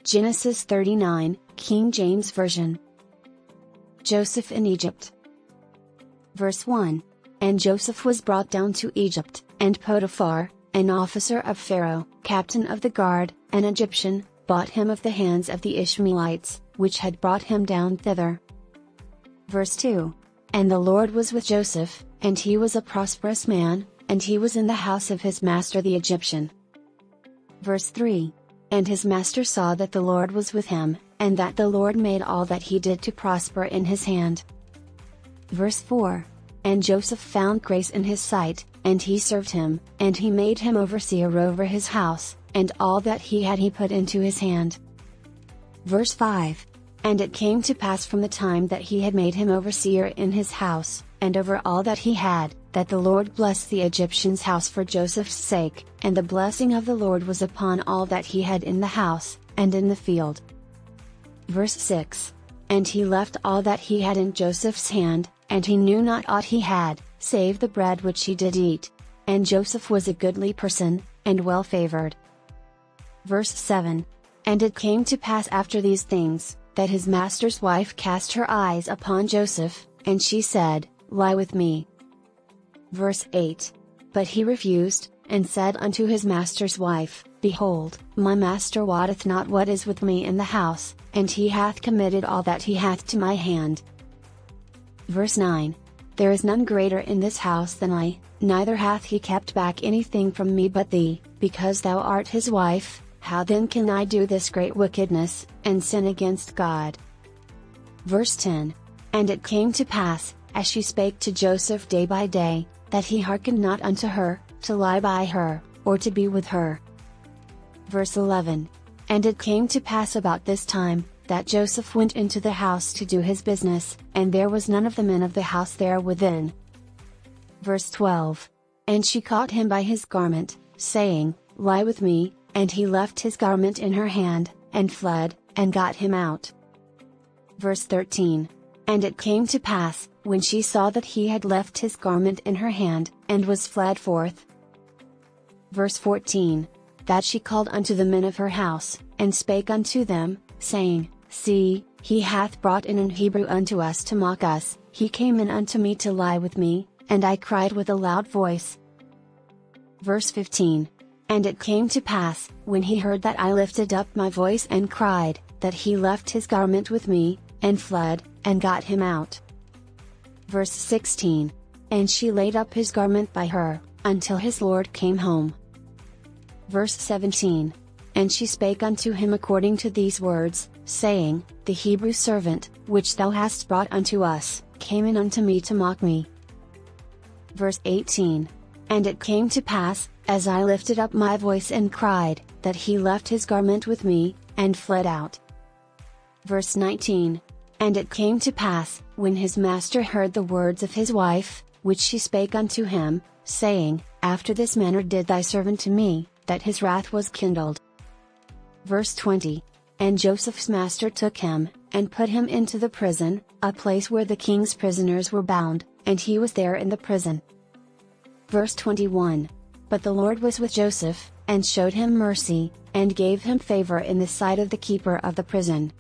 Genesis 39, King James Version. Joseph in Egypt. Verse 1. And Joseph was brought down to Egypt, and Potiphar, an officer of Pharaoh, captain of the guard, an Egyptian, bought him of the hands of the Ishmaelites, which had brought him down thither. Verse 2. And the Lord was with Joseph, and he was a prosperous man, and he was in the house of his master the Egyptian. Verse 3. And his master saw that the Lord was with him, and that the Lord made all that he did to prosper in his hand. Verse 4. And Joseph found grace in his sight, and he served him, and he made him overseer over his house, and all that he had he put into his hand. Verse 5. And it came to pass from the time that he had made him overseer in his house, and over all that he had, that the Lord blessed the Egyptian's house for Joseph's sake, and the blessing of the Lord was upon all that he had in the house, and in the field. Verse 6. And he left all that he had in Joseph's hand, and he knew not aught he had, save the bread which he did eat. And Joseph was a goodly person, and well favored. Verse 7. And it came to pass after these things, that his master's wife cast her eyes upon Joseph, and she said, Lie with me. Verse 8. But he refused, and said unto his master's wife, Behold, my master wotteth not what is with me in the house, and he hath committed all that he hath to my hand. Verse 9. There is none greater in this house than I, neither hath he kept back anything from me but thee, because thou art his wife. How then can I do this great wickedness, and sin against God? Verse 10. And it came to pass, as she spake to Joseph day by day, that he hearkened not unto her, to lie by her, or to be with her. Verse 11. And it came to pass about this time, that Joseph went into the house to do his business, and there was none of the men of the house there within. Verse 12. And she caught him by his garment, saying, Lie with me, and he left his garment in her hand, and fled, and got him out. Verse 13. And it came to pass, when she saw that he had left his garment in her hand, and was fled forth. Verse 14. That she called unto the men of her house, and spake unto them, saying, See, he hath brought in an Hebrew unto us to mock us, he came in unto me to lie with me, and I cried with a loud voice. Verse 15. And it came to pass, when he heard that I lifted up my voice and cried, that he left his garment with me, and fled, and got him out. Verse 16. And she laid up his garment by her, until his Lord came home. Verse 17. And she spake unto him according to these words, saying, The Hebrew servant, which thou hast brought unto us, came in unto me to mock me. Verse 18. And it came to pass, as I lifted up my voice and cried, that he left his garment with me, and fled out. Verse 19. And it came to pass, when his master heard the words of his wife, which she spake unto him, saying, After this manner did thy servant to me, that his wrath was kindled. Verse 20. And Joseph's master took him, and put him into the prison, a place where the king's prisoners were bound, and he was there in the prison. Verse 21. But the Lord was with Joseph, and showed him mercy, and gave him favor in the sight of the keeper of the prison.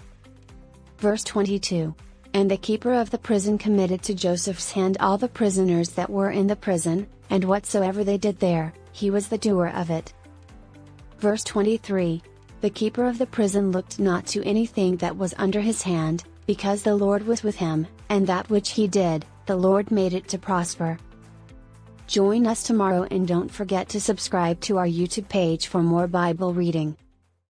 Verse 22. And the keeper of the prison committed to Joseph's hand all the prisoners that were in the prison, and whatsoever they did there, he was the doer of it. Verse 23. The keeper of the prison looked not to anything that was under his hand, because the Lord was with him, and that which he did, the Lord made it to prosper. Join us tomorrow and don't forget to subscribe to our YouTube page for more Bible reading.